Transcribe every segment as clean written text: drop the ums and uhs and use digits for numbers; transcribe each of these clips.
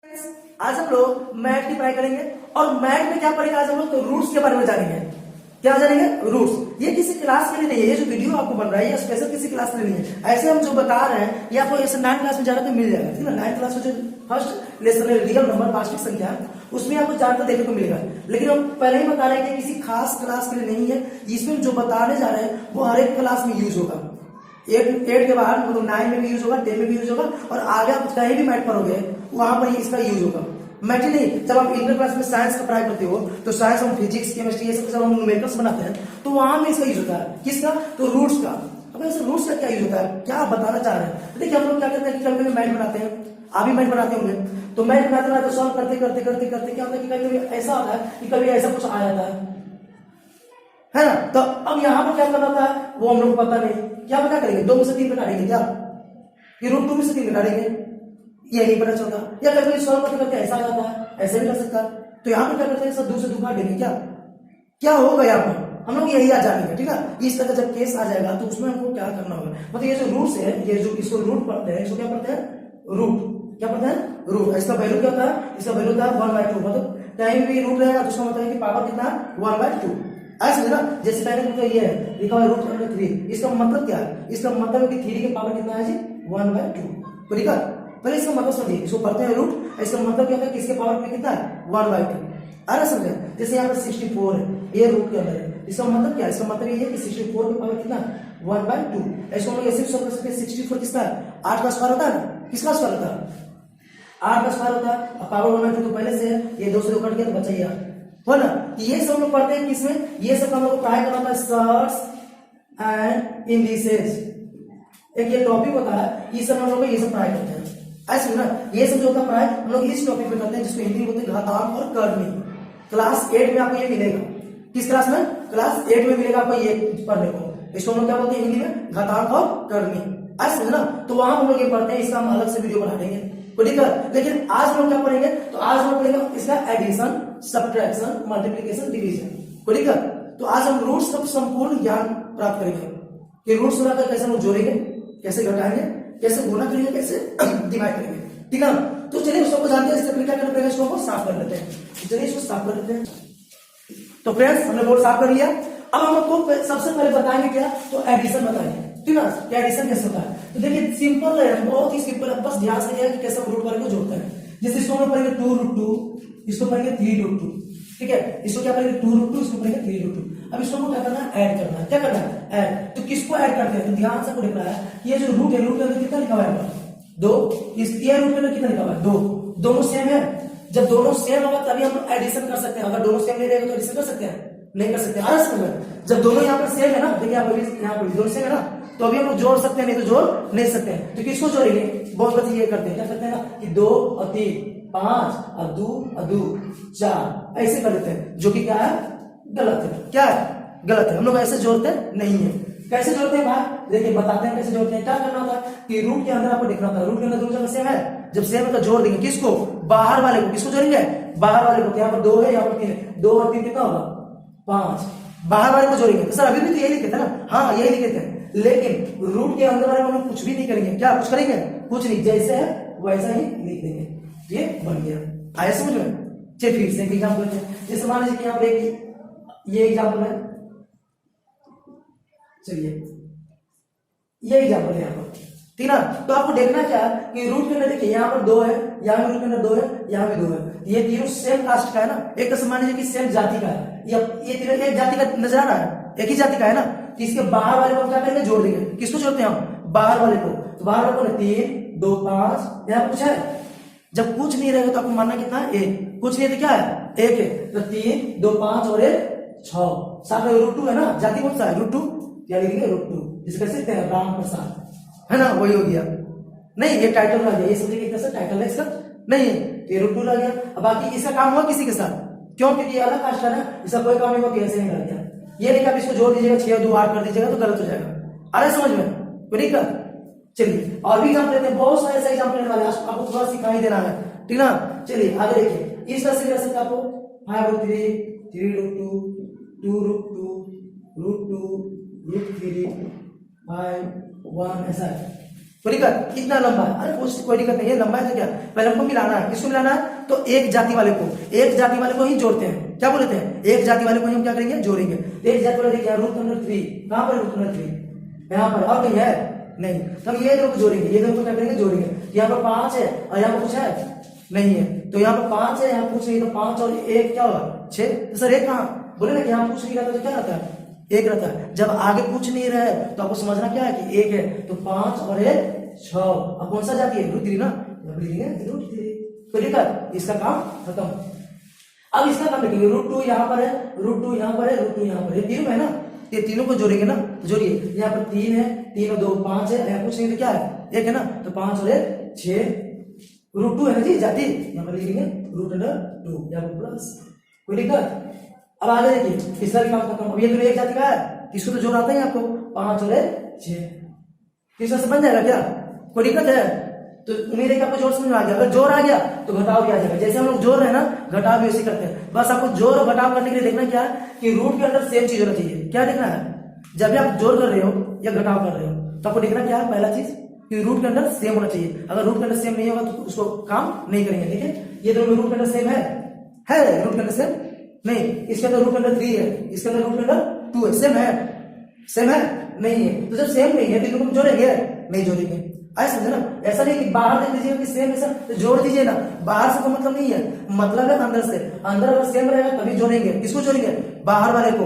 आज हम लोग मैथ की पढ़ाई करेंगे और मैथ में क्या पढ़ेंगे आज हम लोग तो रूट्स के बारे में जानेंगे। क्या जानेंगे? रूट्स। ये किसी क्लास के लिए नहीं है, ये जो वीडियो आपको बन रहा है ये स्पेशल किसी क्लास के लिए नहीं है। ऐसे हम जो बता रहे हैं ये आपको ऐसे 9 क्लास में जाना तो मिल जाएगा, ठीक है ना। 9 क्लास में जो फर्स्ट लेसन है रियल नंबर वास्तविक संख्या, उसमें आपको ज्यादा देखने को मिलेगा। लेकिन हम पहले ही बता रहे हैं कि किसी खास क्लास के लिए नहीं है। इसमें जो बताने जा रहे हैं वो हर एक क्लास में यूज होगा। 8 के बाद मतलब 9 में भी यूज होगा, 10 में भी यूज होगा और आगे आप कहीं भी मैथ पढ़ोगे वहां पर इसका यूज होगा। मैथ ही नहीं, जब आप इंटर क्लास में साइंस का पढ़ाई करते हो तो साइंस हम फिजिक्स केमिस्ट्री ये सब जब हम न्यूमेरिकल्स बनाते हैं तो वहां में इसका यूज होता है। किसका? तो रूट्स का। अब ऐसे रूट्स का क्या यूज होता है, क्या आप बताना चाह रहे हैं? तो देखिए हम लोग क्या करते हैं कि कभी कभी मैथ बनाते हैं, आप भी मैथ बनाते होंगे, तो मैथ बनाते बनाते सॉल्व करते करते करते करते क्या होता है कि कभी कभी ऐसा होता है कि कभी ऐसा कुछ आ जाता है ना। तो अब यहाँ पर क्या करना होता है वो हम लोग को पता नहीं, क्या पता करेंगे 2 में से 3 घटाएंगे, क्या ये रूट 2 में से 3 घटाएंगे, ये नहीं पता चलता। या कभी सॉल्व करते करते ऐसा आ जाता है, ऐसे भी कर सकता है। तो यहाँ पर क्या करते हैं सब 2 से 2 काट देंगे, क्या क्या होगा यहाँ पर हम लोग यही आ जाएंगे, ठीक है। इस तरह जब केस आ जाएगा तो उसमें हमको क्या करना होगा, मतलब ये जो रूट्स है, ये जो इसको रूट पढ़ते हैं, इसको क्या पढ़ते हैं? रूट। क्या पढ़ते हैं? रूट। इसका वैल्यू क्या होता है? इसका वैल्यू होता है 1/2। मतलब कहीं भी रूट रहेगा तो उसका मतलब है कि पावर कितना है? 1/2। ऐसे ना, जैसे पहले तो ये है लिखा हुआ है √3, इसका मतलब क्या है? इसका मतलब है कि 3 की पावर कितना है जी? 1/2। ठीक है, पहले इसका मतलब समझिए, इसको पढ़ते हैं रूट, इसका मतलब क्या है कि इसके पावर में कितना है? 1/2। आ रहा समझे? जैसे यहाँ पर 64 है, ये रूट के अंदर है, इसका मतलब क्या है? इसका मतलब ये है कि 64 की पावर कितना है? 1/2। ऐसे हम लोग ऐसे भी सोच सकते हैं 64 किसका है? 8 का स्क्वायर होता है ना, किसका स्क्वायर होता है? 8 का स्क्वायर होता है। अब पावर 1/2 तो पहले से है, ये 2 से 2 कट गया तो बचा ही 8, हो ना। ये सब हम लोग पढ़ते हैं किसमें? ये सब हम लोग को पढ़ाई करना होता है सर्ट्स एंड इंडिसेस। एक ये टॉपिक होता है, ये सब हम लोग ये सब पढ़ाई करते हैं। ऐसे ना, ये सब जो होता है पढ़ाई हम लोग इस टॉपिक पे करते हैं जिसको हिंदी में बोलते हैं घातांक और करनी। क्लास 8 में आपको ये मिलेगा। किस क्लास में? क्लास 8 में मिलेगा आपको ये पढ़ने को। इसको हम लोग क्या बोलते हैं हिंदी में? घातांक और करनी। ऐसे ना, तो वहां हम लोग ये पढ़ते हैं, इसका हम अलग से वीडियो बना देंगे, ठीक है। लेकिन आज हम लोग क्या पढ़ेंगे? तो आज हम लोग पढ़ेंगे इसका एडिशन, सब्ट्रैक्शन, मल्टीप्लिकेशन, डिवीजन, ठीक है। तो आज हम रूट्स का संपूर्ण ज्ञान प्राप्त करेंगे कि रूट्स बनाकर कैसे हम लोग जोड़ेंगे, कैसे घटाएंगे, कैसे गुणा करेंगे, कैसे डिवाइड करेंगे, ठीक है। तो चलिए उसको जानते हैं, इससे क्या करना पड़ेगा, इसको साफ कर लेते हैं। चलिए इसको साफ कर लेते हैं। तो फ्रेंड्स हमने बोर्ड साफ कर लिया। अब हम आपको सबसे पहले बताएंगे क्या, तो एडिशन बताएंगे, ठीक है। क्या एडिशन कैसे होता है? तो देखिए सिंपल है, बहुत ही सिंपल है, बस ध्यान से कि कैसे रूट वर्ग को जोड़ते हैं। जैसे इसको हम पढ़ेंगे 2√2, इसको पढ़ेंगे 3√2, ठीक है। इसको क्या पढ़ेंगे? 2√2, इसको पढ़ेंगे 3√2। अब इसको क्या करना है? ऐड करना है। क्या करना है? ऐड। तो किसको ऐड करते हैं? तो ध्यान से देखना है, ये जो रूट है, रूट के अंदर कितना लिखा हुआ है? 2। इस ये रूट के अंदर कितना लिखा हुआ है? 2। दोनों सेम है। जब दोनों सेम होगा तभी हम एडिशन कर सकते हैं। अगर दोनों सेम नहीं रहेगा तो एडिशन कर सकते हैं? नहीं कर सकते। आ समझ में? जब दोनों यहाँ पर सेम है ना, देखिए यहाँ पर दोनों सेम है ना, तो अभी हम लोग जोड़ सकते हैं, नहीं तो जोड़ नहीं सकते हैं। तो किसको जोड़ेंगे? बहुत बच्चे ये करते हैं, क्या करते हैं ना कि 2 और 3, 5 और 2 और 2 4 ऐसे कर देते हैं, जो कि क्या है? गलत है। क्या है? गलत है। हम लोग ऐसे जोड़ते नहीं है। कैसे जोड़ते हैं भाई? देखिए बताते हैं कैसे जोड़ते हैं। क्या करना होता है कि रूट के अंदर आपको देखना होता है, रूट के अंदर दोनों जगह सेम है, जब सेम है तो जोड़ देंगे। किसको? बाहर वाले को। किसको जोड़ेंगे? बाहर वाले को। यहाँ पर 2 है, यहाँ पर 3 है, 2 और 3 कितना होगा? 5। बाहर वाले को जोड़ेंगे। तो सर अभी भी तो यही लिखे थे ना? हाँ यही लिखे थे, लेकिन रूट के अंदर वाले को हम कुछ भी नहीं करेंगे। क्या कुछ करेंगे? कुछ नहीं, जैसे है वैसा ही लिख देंगे। ये बन गया। आया समझ में? चलिए फिर से एग्जाम्पल लेते हैं। जैसे मान लीजिए कि यहाँ पर ये एग्जाम्पल है, चलिए ये एग्जाम्पल है यहाँ पर, ठीक है। तो आपको देखना क्या है कि रूट के अंदर देखिए यहाँ पर 2 है, यहाँ भी रूट के अंदर 2 है, यहाँ भी 2 है, ये तीनों सेम कास्ट का है ना। एक तो मान लीजिए कि सेम जाति का है, ये तीनों एक जाति का नजर आ रहा है, एक ही जाति का है ना। तो इसके बाहर वाले को क्या करेंगे? जोड़ देंगे। किसको जोड़ते हैं हम? बाहर वाले को। तो बाहर वाले को 3 2 5, यहाँ कुछ है? जब कुछ नहीं रहेगा तो आपको मानना कितना है? 1। कुछ नहीं है तो क्या है? 1 है। तो 3 2 5 और 1 6, साथ में √2 है ना, जाति कौन सा है? √2, क्या लिखेंगे? √2। इसको कैसे लिखते हैं? राम प्रसाद, है ना, वही हो गया। नहीं ये टाइटल लग गया, ये समझिए कैसे टाइटल है इसका, नहीं ये √2 लग गया। अब बाकी इसका काम हुआ किसी के साथ? क्यों? क्योंकि ये अलग कास्ट है ना, इसका कोई काम नहीं हुआ, कैसे नहीं लग गया। ये लिखा, इसको जोड़ दीजिएगा 6 2 8 कर दीजिएगा तो गलत हो जाएगा। अरे समझ में? ठीक है। चलिए और भी एग्जाम्पल लेते हैं, बहुत सारे ऐसे एग्जाम्पल लेने वाले हैं, आपको थोड़ा सिखाई देना है, ठीक ना। चलिए आगे देखिए, इस तरह से कर सकते आपको 5√3 3√2 2√2 √2 √3 5 1 ऐसा है। कोई दिक्कत? कितना लंबा है? अरे कोई दिक्कत नहीं है, लंबा है तो क्या, पहले हमको मिलाना है। किसको मिलाना है? तो एक जाति वाले को, एक जाति वाले को ही जोड़ते हैं। क्या बोलते हैं? एक जाति वाले को हम क्या करेंगे? जोड़ेंगे। एक जाति वाले देखिए √3, कहां पर √3? यहाँ पर। और कहीं है? नहीं। तो हम ये दोनों को जोड़ेंगे, ये दोनों को क्या करेंगे? जोड़ेंगे। यहाँ पर 5 है और यहाँ पर कुछ है नहीं है, तो यहाँ पर 5 है, यहाँ कुछ नहीं, तो 5 और 1 क्या होगा? 6। तो सर 1 कहाँ? बोले ना कि यहाँ कुछ नहीं रहता तो क्या रहता है? 1 रहता है। जब आगे कुछ नहीं रहे तो आपको समझना क्या है कि 1 है, तो 5 और 1 6। अब कौन सा जाती है? √3 ना, √3। तो दिक्कत, इसका काम खत्म। अब इसका काम लिखेंगे, √2 यहाँ पर है, √2 यहाँ पर है, √2 यहाँ पर है, तीनों है ना, ये तीनों को जोड़ेंगे ना। तो जोड़िए, यहाँ पर 3 है, 3 और 2 5 है, यहाँ कुछ नहीं तो क्या है? 1 है ना, तो 5 और 1 6। √2 है ना जी जाति, यहाँ पर लिखेंगे √2, यहाँ पर प्लस। कोई दिक्कत? अब आगे देखिए, इसका भी काम खत्म। अब ये तो एक जाति का है, इसको तो जोड़ आता है आपको, 5 और 1 6। तीसरा से बन जाएगा क्या? कोई दिक्कत है? तो उम्मीद है कि आपको जोड़ समझ में आ गया। अगर जोड़ आ गया तो घटाव भी आ जाएगा। जैसे हम लोग जोड़ रहे हैं ना, घटाव भी उसी करते हैं। बस आपको जोड़ और घटाव करने के लिए देखना क्या है कि रूट के अंदर सेम चीज होना चाहिए। क्या देखना है? जब भी आप जोड़ कर रहे हो या घटाव कर रहे हो तो आपको देखना क्या है? पहला चीज कि रूट के अंदर सेम होना चाहिए। अगर रूट के अंदर सेम नहीं होगा तो उसको काम नहीं करेंगे। देखिए, ये दोनों रूट के अंदर सेम है रूट के अंदर सेम नहीं, इसके अंदर रूट के अंदर 3 है, इसके अंदर रूट के अंदर 2 है। सेम है नहीं है। तो जब सेम नहीं है तो इनको जोड़ेंगे? नहीं जोड़ेंगे। ऐसा समझे ना, ऐसा नहीं कि बाहर देख लीजिए कि सेम ऐसा तो जोड़ दीजिए ना। बाहर से तो मतलब नहीं है, मतलब है अंदर से। अंदर अगर सेम रहेगा तभी जोड़ेंगे। किसको जोड़ेंगे? बाहर वाले को।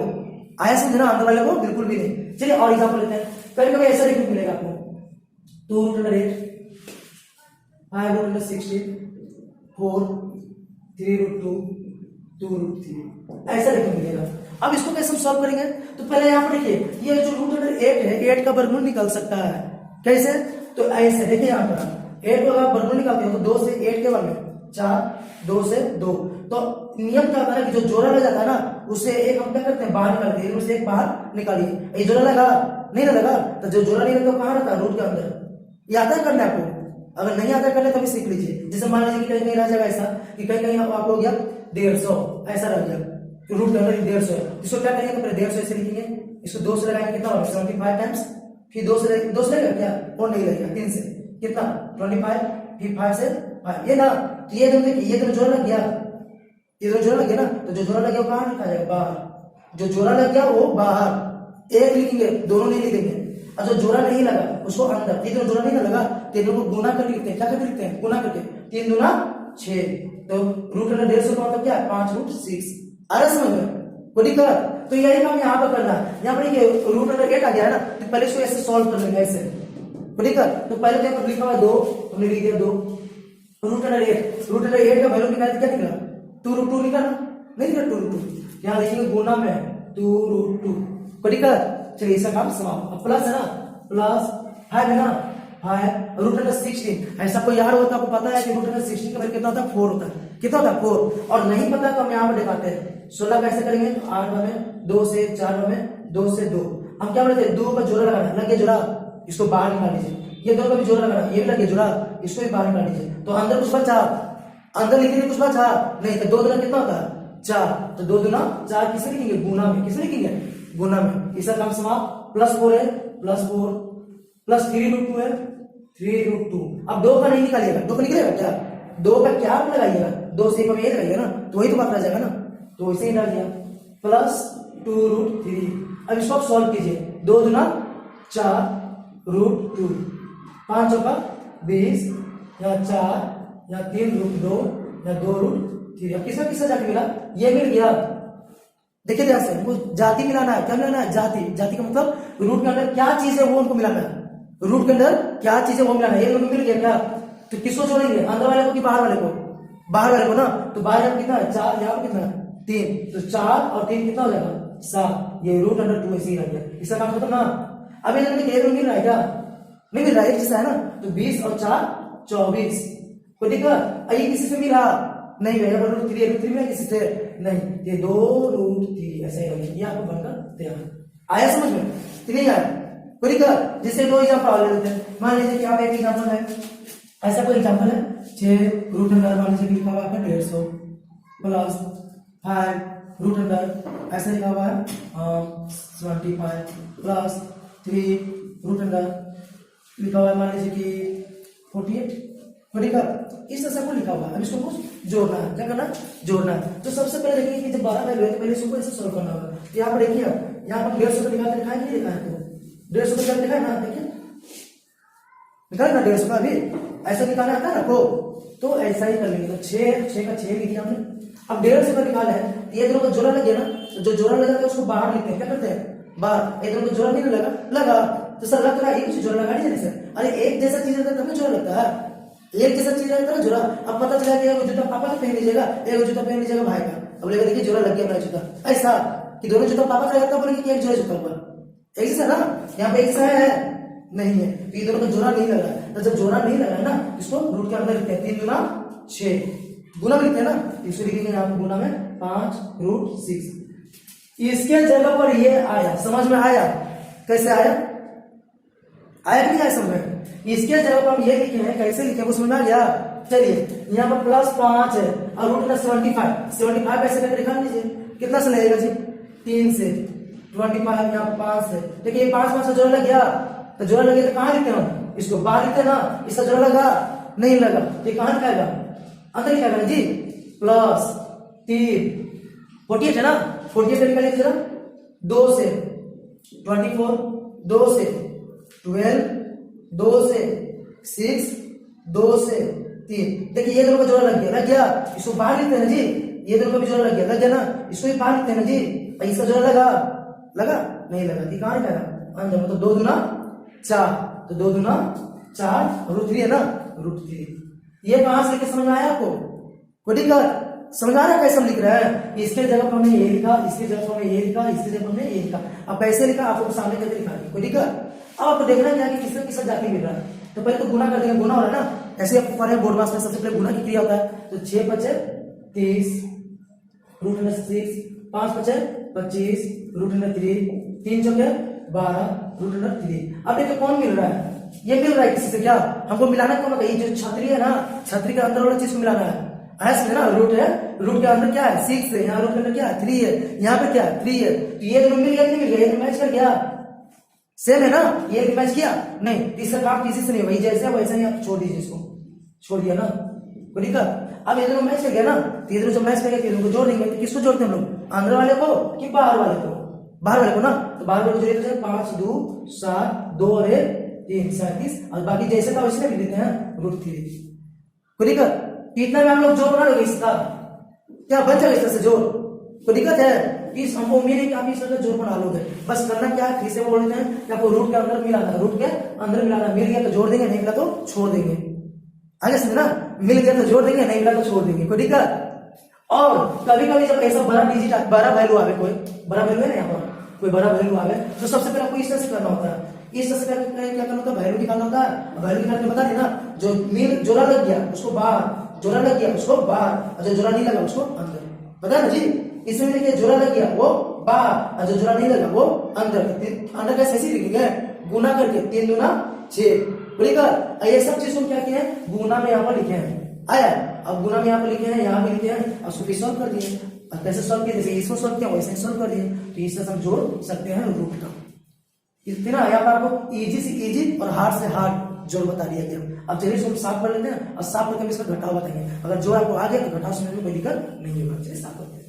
आया समझे ना? अंदर वाले को बिल्कुल भी नहीं। चलिए और एग्जाम्पल लेते हैं। कभी कभी ऐसा देखने मिलेगा आपको, 2√8, 5√16, 4, 3√2, 2√3, ऐसा देखने मिलेगा। अब इसको कैसे हम सॉल्व करेंगे? तो पहले यहाँ पर देखिए, ये जो √8 है, 8 का वर्गमूल निकल सकता है। कैसे? तो ऐसे देखिए, यहाँ पर 8 को अगर वर्गमूल निकालते हो तो 2 से 8 के वर्ग में 4, 2 से 2। तो नियम क्या होता है कि जो जोड़ा लग जाता है ना, उससे एक हम क्या करते हैं? बाहर निकालते हैं। उससे एक बाहर निकालिए। ये जोड़ा लगा नहीं ना लगा, तो जो जोड़ा नहीं लगा कहाँ रहता है? रूट के अंदर। ये आता है करना आपको? अगर नहीं आता करने तभी सीख लीजिए। जैसे मान लीजिए कि कहीं कहीं रह जाएगा ऐसा कि कहीं कहीं आपको हो गया 150, ऐसा रह गया रूट के अंदर 150 है। इसको क्या करेंगे? तो पहले 150 ऐसे लिखेंगे, इसको 2 से लगाएंगे, कितना होगा? 75 टाइम्स। फिर 2 से लगेगा क्या? और नहीं लगेगा, 3 से कितना? 25, फिर 5 से 5, ये ना। तो ये दोनों देखिए, ये दोनों जोड़ा लग गया, ये दोनों जोड़ा लग गया ना। तो जो जोड़ा लग गया वो कहाँ लिखा जाएगा? बाहर। जो जोड़ा लग गया वो बाहर, एक लिखेंगे, दोनों नहीं लिखेंगे। और जो जोड़ा नहीं लगा उसको अंदर। ये दोनों जोड़ा नहीं ना लगा तो इन लोगों को गुना करके लिखते हैं। क्या करके लिखते हैं? गुना करके। 3 दूना 6, तो √150 का मतलब क्या है? 5√6। अरे समझ में? कोई दिक्कत? तो यही काम यहाँ पर करना है। यहाँ पर देखिए √8 आ गया है ना, तो पहले इसको ऐसे सॉल्व कर लेंगे ऐसे। कोई दिक्कत? तो पहले तो यहाँ पर लिखा हुआ 2, हमने लिख दिया 2। √8 का वैल्यू निकाला, क्या निकला? 2√2 निकला ना? नहीं निकला 2√2। यहाँ लिखेंगे गुना में 2√2। कोई दिक्कत? चलिए इसका काम समाप्त। अब प्लस है ना, प्लस 5 है ना, 5 √16। ऐसा कोई यार होता है, आपको पता है कि √16 का वैल्यू कितना होता है? 4 होता है। कितना होता है? 4। और नहीं पता तो हम यहाँ पर दिखाते हैं। 16 कैसे करेंगे? तो 8 में 2 से 4 में 2 से 2। हम क्या बोलते हैं? 2 का जोड़ा लगाना, लग गया जोड़ा, इसको बाहर निकाल लीजिए। ये 2 का भी जोड़ा लगाना, ये भी लग गया जोड़ा, इसको भी बाहर निकाल लीजिए। तो अंदर कुछ बचा? अंदर लिखेंगे कुछ बचा नहीं, तो 2 दूना कितना होता है? 4। तो 2 दूना 4 किसे लिखेंगे? गुना में। किसे लिखेंगे? गुना में। इसका काम समाप्त। +4 है, +4, प्लस 3√2 है, 3√2। अब 2 का नहीं निकालिएगा, 2 का निकलेगा क्या? 2 का क्या लगाइएगा? 2 से 1 में ये लगाइएगा ना, तो वही तो बात रह जाएगा ना। तो इसे ही डाल दिया, +2√3। अब इसको आप सॉल्व कीजिए। 2 दूना 4√2, 5 चौका 20, या 4, या 3√2, या 2√3। अब किसका किसका जाति मिला? ये मिल गया। देखिए ध्यान से, हमको जाति मिलाना है। क्या मिलाना है? जाति। जाति का मतलब रूट के अंदर क्या चीज है वो हमको मिलाना है। रूट के अंदर क्या चीज है वो मिलाना है। ये दोनों मिल गया क्या? तो किसको जोड़ेंगे? अंदर वाले को कि बाहर वाले को? बाहर वाले को ना। तो बाहर यहाँ कितना है? 4, यहाँ पर कितना है? 3। तो 4 और 3 कितना हो जाएगा? 7। ये √2 ऐसे ही रह गया। इसका काम खत्म ना। अब ये मिल रहा है क्या? नहीं मिल रहा है, एक जैसा है ना। तो 20 और 4 24। कोई दिक्कत? ये किसी से मिला नहीं? √3 मिला किसी से नहीं। ये 2√3 ऐसे ही ये आपको बनकर तैयार। आया समझ में? नहीं आया? कोई दिक्कत? जिससे 2 एग्जाम्पल ले लेते हैं। मान लीजिए कि आप एक एग्जाम्पल है, ऐसा कोई एग्जाम्पल है 6 √अंडर, मान लीजिए लिखा हुआ है 150 प्लस 5 √अंडर, ऐसा लिखा हुआ है 75 प्लस 3 √अंडर, लिखा हुआ है मान लीजिए कि 48, ठीक है, इस तरह से आपको लिखा हुआ है। अब इसको कुछ जोड़ना है, क्या करना है, जोड़ना है। तो सबसे पहले देखिए कि जब 12 वैल्यू है तो पहले इसको ऐसे सॉल्व करना होगा। यहाँ पर देखिए, यहाँ पर 150 का निकाल के लिखा है, नहीं लिखा है, तो 150 का लिखा है ना, देखिए लिखा है ना 150 का, अभी ऐसा निकालना आता है ना आपको, तो ऐसा ही कर लेंगे। तो 6 का 6 लिख दिया हमने। अब 150 का निकाला है, ये दोनों का जोड़ा लग गया ना, तो जो जोड़ा लगा उसको बाहर लिखते हैं, क्या करते हैं, बाहर। ये दोनों का जोड़ा नहीं लगा तो सर लग रहा है एक जोड़ा लगा नहीं सर, अरे एक जैसा चीज रहता है तभी जोड़ा लगता है, एक जैसा चीज रहता है ना जोड़ा। अब पता चला कि एक जूता पापा का पहन लीजिएगा, एक जूता पहन लीजिएगा भाई का, अब बोलेगा देखिए जोड़ा लग गया मेरा जूता, ऐसा कि दोनों जूता पापा का लगता है, बोलेंगे कि एक जोड़ा जूता हुआ, एक जैसा ना, यहाँ पे एक जैसा है नहीं है, तो ये दोनों का जोड़ा नहीं लगा। तो जब जोड़ा नहीं लगा ना, इसको रूट के अंदर लिखते हैं 3 गुना 6, गुना लिखते हैं ना, इसको लिखेंगे यहाँ पे गुना में 5√6। इसके जगह पर ये आया, समझ में आया, कैसे आया, आया कि नहीं आया समझ में। इसके जगह पर हम ये लिखे हैं, कैसे लिखे वो समझ में आ गया। चलिए यहाँ पर +5 है और रूट में 75 ऐसे करके लिखा लीजिए, कितना से लगेगा जी, 3 से 25, यहाँ 5 है। देखिए 5 से जोड़ा लग गया, तो जोड़ा लगे तो कहाँ लिखते हैं हम, इसको बाहर लिखते हैं ना, इसका जोड़ा लगा नहीं लगा, ये कहाँ लिखाएगा, अंदर लिखाएगा ना जी, +3 48 है ना, 48 से निकालिए जरा, 2 से 24, 2 से 12, 2 से 6, 2 से 3। देखिए ये दोनों का जोड़ा लग गया, इसको बाहर लिखते हैं ना जी, ये दोनों का भी जोड़ा लग गया ना, इसको भी बाहर लिखते हैं ना जी, इसका जोड़ा लगा नहीं लगा, कि कहाँ लिखाएगा अंदर, मतलब 2 दूना 4, तो 2 दूना 4 √3 है ना, √3। ये कहां से लेके समझ में आया आपको, कोई दिक्कत, समझ आ रहा है कैसे हम लिख रहे हैं। इसके जगह पर हमने ये लिखा, इसके जगह पर हमने ये लिखा, इसके जगह पर हमने ये लिखा। अब कैसे लिखा आपको सामने करके लिखा, कोई दिक्कत। अब आपको देखना क्या कि किसका किसका जाके मिल रहा है, तो पहले तो गुना कर देंगे, गुना हो रहा है ना, ऐसे आपको पढ़े बोर्ड मास में सबसे पहले गुना की क्रिया होता है। तो 6 × 5 = 30, √6, 5 × 5 = 25, √3, 3 × 4 = 12, √3। अब देखिए कौन मिल रहा है, ये मिल रहा है किसी से, क्या हमको मिलाना कौन है, ये जो छतरी है ना, छतरी के अंदर वाला चीज को मिलाना है, समझे ना, रूट है, रूट के अंदर क्या है 6 है, यहाँ रूट के अंदर क्या है 3 है, यहाँ पे क्या है 3 है, तो ये दोनों मिल गया नहीं मिल गया, ये मैच कर गया, सेम है ना, ये मैच किया नहीं, इसका काम किसी से नहीं, वही जैसे वैसे ही आप छोड़ दीजिए, इसको छोड़ दिया ना, कोई दिक्कत। अब ये दोनों मैच कर गया ना, तो ये दोनों जब मैच कर गया तो जोड़ देंगे, तो किसको जोड़ते हैं हम लोग, अंदर वाले को कि बाहर वाले को, बाहर वाले को ना, तो बाहर वाले को जोड़िए, तो 5 2 7, 2 और 3 37, और बाकी जैसे था वैसे लिख देते हैं √3, कोई दिक्कत। इतना में हम लोग जोड़ बना लोगे इसका, क्या बन जाएगा इस तरह से जोड़, कोई दिक्कत है, इस हमको उम्मीद है कि आप इस तरह से जोड़ बना लोगे। बस करना क्या है, फिर से बोल देते हैं कि आपको रूट के अंदर मिलाना, रूट के अंदर मिलाना, मिल गया तो जोड़ देंगे, नहीं मिला तो छोड़ देंगे, आगे समझे ना, मिल गया तो जोड़ देंगे, नहीं मिला तो छोड़ देंगे, कोई दिक्कत। और कभी कभी जब ऐसा बड़ा डिजिट, बड़ा वैल्यू आवे, कोई बड़ा वैल्यू है ना, यहाँ पर कोई बड़ा वैल्यू आवे, तो सबसे पहले आपको इस तरह से करना होता है, इस तरह से क्या करना होता है, वैल्यू निकालना होता है। वैल्यू निकालने बता देना, जो मिल जोड़ा लग गया उसको बाहर, जोड़ा लग गया उसको बाहर, और जो जोड़ा नहीं लगा उसको अंदर, पता ना जी। इसमें देखिए जोड़ा लग गया वो बाहर, और जो जोड़ा नहीं लगा वो अंदर, अंदर कैसे ऐसे लिखेंगे, गुना करके 3 दूना 6, बोलिएगा। ये सब चीज को क्या किए हैं, गुना में यहाँ पर लिखे हैं, आया, अब गुना में यहाँ पर लिखे हैं, यहाँ भी लिखे हैं, और उसको सॉल्व कर दिए। और कैसे सॉल्व किया, जैसे इसको सॉल्व किया वैसे सॉल्व कर दिए, तो इससे हम जोड़ सकते हैं रूट का। इतना यहाँ पर आपको इजी से इजी और हार्ड से हार्ड जोड़ बता दिया गया। अब चलिए इसको साफ कर लेते हैं, और साफ करके इसका घटाव बताएंगे। अगर जोड़ आपको आ गया तो घटाव समझने में कोई दिक्कत नहीं होगा। चलिए साफ करते हैं।